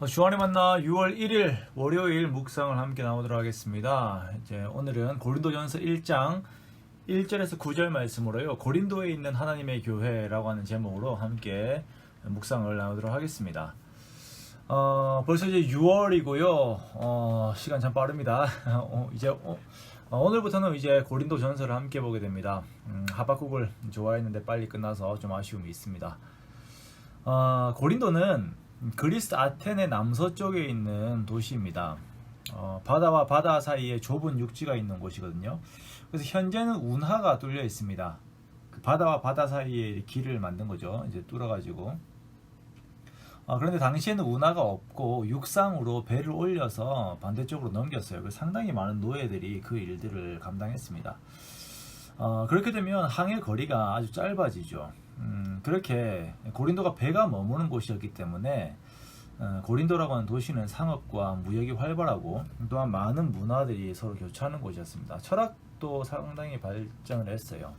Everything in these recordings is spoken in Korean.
주안에 만나 6월 1일 월요일 묵상을 함께 나오도록 하겠습니다. 이제 오늘은 고린도전서 1장 1절에서 9절 말씀으로요. 고린도에 있는 하나님의 교회라고 하는 제목으로 함께 묵상을 나오도록 하겠습니다. 벌써 이제 6월이고요. 시간 참 빠릅니다. 오늘부터는 이제 고린도전서를 함께 보게 됩니다. 하박국을 좋아했는데 빨리 끝나서 좀 아쉬움이 있습니다. 고린도는 그리스 아테네 남서쪽에 있는 도시입니다. 바다와 바다 사이에 좁은 육지가 있는 곳이거든요. 그래서 현재는 운하가 뚫려 있습니다. 그 바다와 바다 사이에 길을 만든 거죠. 이제 뚫어가지고. 그런데 당시에는 운하가 없고 육상으로 배를 올려서 반대쪽으로 넘겼어요. 그래서 상당히 많은 노예들이 그 일들을 감당했습니다. 그렇게 되면 항해 거리가 아주 짧아지죠. 그렇게 고린도가 배가 머무는 곳이었기 때문에 고린도라고 하는 도시는 상업과 무역이 활발하고 또한 많은 문화들이 서로 교차하는 곳이었습니다. 철학도 상당히 발전을 했어요.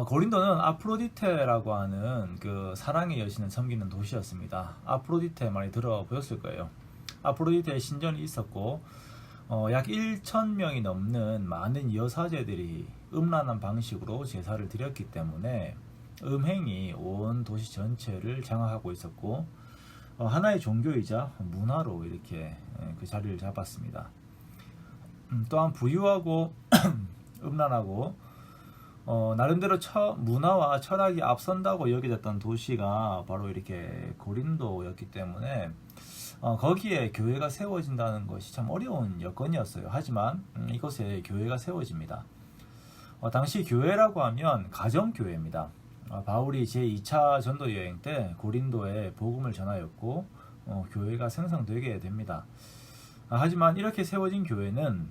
고린도는 아프로디테라고 하는 그 사랑의 여신을 섬기는 도시였습니다. 아프로디테 많이 들어보셨을 거예요. 아프로디테의 신전이 있었고 약 1,000명이 넘는 많은 여사제들이 음란한 방식으로 제사를 드렸기 때문에 음행이 온 도시 전체를 장악하고 있었고 하나의 종교이자 문화로 이렇게 그 자리를 잡았습니다. 또한 부유하고 음란하고 나름대로 문화와 철학이 앞선다고 여겨졌던 도시가 바로 이렇게 고린도였기 때문에 거기에 교회가 세워진다는 것이 참 어려운 여건이었어요. 하지만 이곳에 교회가 세워집니다. 당시 교회라고 하면 가정교회입니다. 바울이 제2차 전도 여행 때 고린도에 복음을 전하였고 교회가 생성되게 됩니다. 하지만 이렇게 세워진 교회는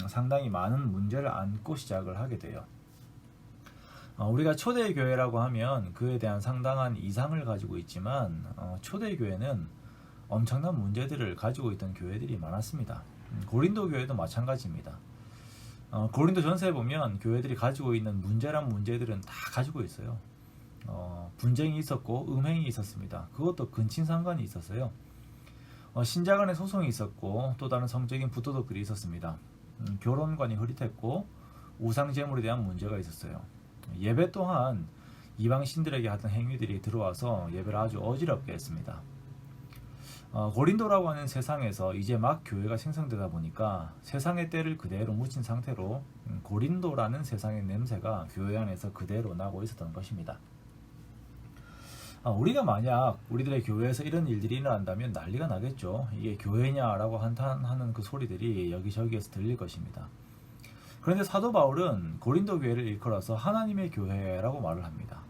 상당히 많은 문제를 안고 시작을 하게 돼요. 우리가 초대교회라고 하면 그에 대한 상당한 이상을 가지고 있지만 초대교회는 엄청난 문제들을 가지고 있던 교회들이 많았습니다. 고린도 교회도 마찬가지입니다. 고린도 전서에 보면 교회들이 가지고 있는 문제란 문제들은 다 가지고 있어요. 분쟁이 있었고 음행이 있었습니다. 그것도 근친상간이 있었어요. 신자 간의 소송이 있었고 또 다른 성적인 부도덕들이 있었습니다. 결혼관이 흐릿했고 우상제물에 대한 문제가 있었어요. 예배 또한 이방신들에게 하던 행위들이 들어와서 예배를 아주 어지럽게 했습니다. 고린도라고 하는 세상에서 이제 막 교회가 생성되다 보니까 세상의 때를 그대로 묻힌 상태로 고린도라는 세상의 냄새가 교회 안에서 그대로 나고 있었던 것입니다. 우리가 만약 우리들의 교회에서 이런 일들이 일어난다면 난리가 나겠죠. 이게 교회냐라고 한탄하는 그 소리들이 여기저기에서 들릴 것입니다. 그런데 사도 바울은 고린도 교회를 일컬어서 하나님의 교회라고 말을 합니다.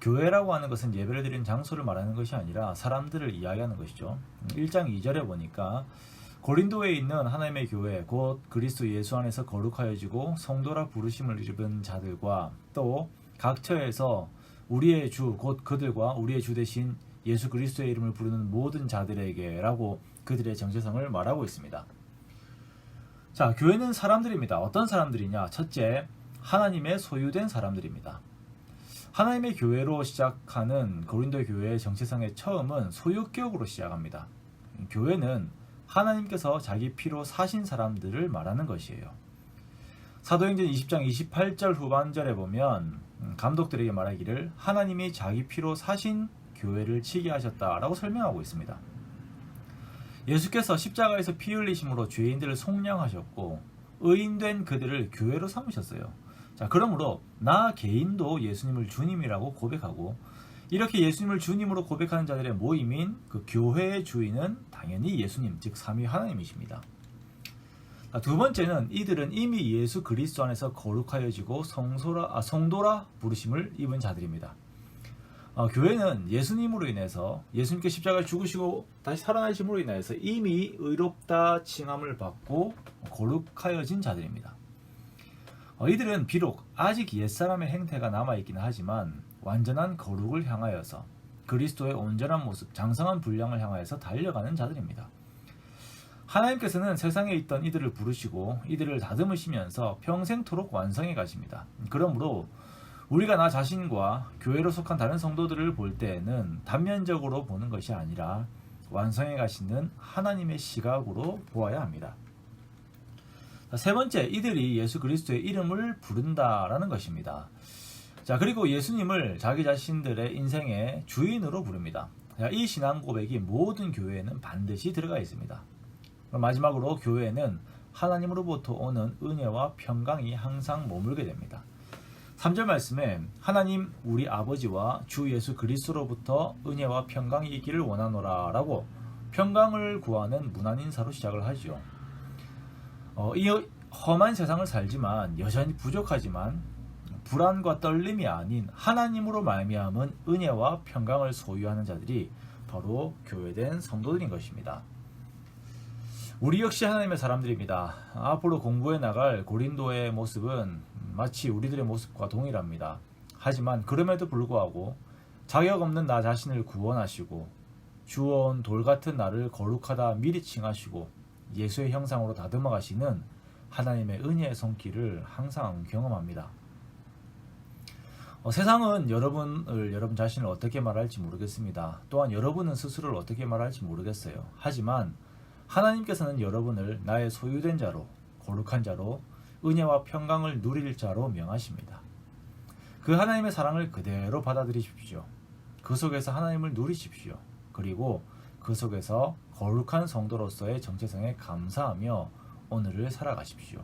교회라고 하는 것은 예배를 드리는 장소를 말하는 것이 아니라 사람들을 이야기하는 것이죠. 1장 2절에 보니까 고린도에 있는 하나님의 교회 곧 그리스도 예수 안에서 거룩하여지고 성도라 부르심을 입은 자들과 또 각 처에서 우리의 주 곧 그들과 우리의 주 대신 예수 그리스도의 이름을 부르는 모든 자들에게 라고 그들의 정체성을 말하고 있습니다. 자, 교회는 사람들입니다. 어떤 사람들이냐? 첫째, 하나님의 소유된 사람들입니다. 하나님의 교회로 시작하는 고린도 교회의 정체성의 처음은 소유격으로 시작합니다. 교회는 하나님께서 자기 피로 사신 사람들을 말하는 것이에요. 사도행전 20장 28절 후반절에 보면 감독들에게 말하기를 하나님이 자기 피로 사신 교회를 치게 하셨다라고 설명하고 있습니다. 예수께서 십자가에서 피 흘리심으로 죄인들을 속량하셨고 의인된 그들을 교회로 삼으셨어요. 자, 그러므로 나 개인도 예수님을 주님이라고 고백하고 이렇게 예수님을 주님으로 고백하는 자들의 모임인 그 교회의 주인은 당연히 예수님, 즉 삼위 하나님이십니다. 두 번째는 이들은 이미 예수 그리스도 안에서 거룩하여지고 성도라 부르심을 입은 자들입니다. 교회는 예수님으로 인해서 예수님께 십자가를 죽으시고 다시 살아나심으로 인해서 이미 의롭다 칭함을 받고 거룩하여진 자들입니다. 이들은 비록 아직 옛사람의 행태가 남아있기는 하지만 완전한 거룩을 향하여서 그리스도의 온전한 모습, 장성한 분량을 향하여서 달려가는 자들입니다. 하나님께서는 세상에 있던 이들을 부르시고 이들을 다듬으시면서 평생토록 완성해 가십니다. 그러므로 우리가 나 자신과 교회로 속한 다른 성도들을 볼 때에는 단면적으로 보는 것이 아니라 완성해 가시는 하나님의 시각으로 보아야 합니다. 세 번째, 이들이 예수 그리스도의 이름을 부른다라는 것입니다. 자, 그리고 예수님을 자기 자신들의 인생의 주인으로 부릅니다. 자, 이 신앙 고백이 모든 교회에는 반드시 들어가 있습니다. 마지막으로 교회에는 하나님으로부터 오는 은혜와 평강이 항상 머물게 됩니다. 3절 말씀에 하나님 우리 아버지와 주 예수 그리스도로부터 은혜와 평강이 있기를 원하노라 라고 평강을 구하는 문안 인사로 시작을 하죠. 이 험한 세상을 살지만 여전히 부족하지만 불안과 떨림이 아닌 하나님으로 말미암은 은혜와 평강을 소유하는 자들이 바로 교회된 성도들인 것입니다. 우리 역시 하나님의 사람들입니다. 앞으로 공부해 나갈 고린도의 모습은 마치 우리들의 모습과 동일합니다. 하지만 그럼에도 불구하고 자격 없는 나 자신을 구원하시고 주워온 돌 같은 나를 거룩하다 미리 칭하시고 예수의 형상으로 다듬어 가시는 하나님의 은혜의 손길을 항상 경험합니다. 세상은 여러분 자신을 어떻게 말할지 모르겠습니다. 또한 여러분은 스스로를 어떻게 말할지 모르겠어요. 하지만 하나님께서는 여러분을 나의 소유된 자로, 거룩한 자로, 은혜와 평강을 누릴 자로 명하십니다. 그 하나님의 사랑을 그대로 받아들이십시오. 그 속에서 하나님을 누리십시오. 그리고 그 속에서 거룩한 성도로서의 정체성에 감사하며 오늘을 살아가십시오.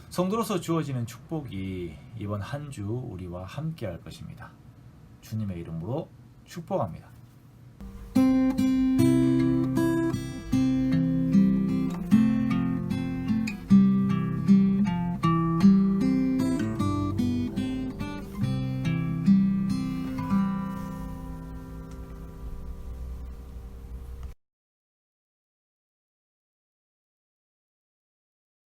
성도로서 주어지는 축복이 이번 한 주 우리와 함께 할 것입니다. 주님의 이름으로 축복합니다.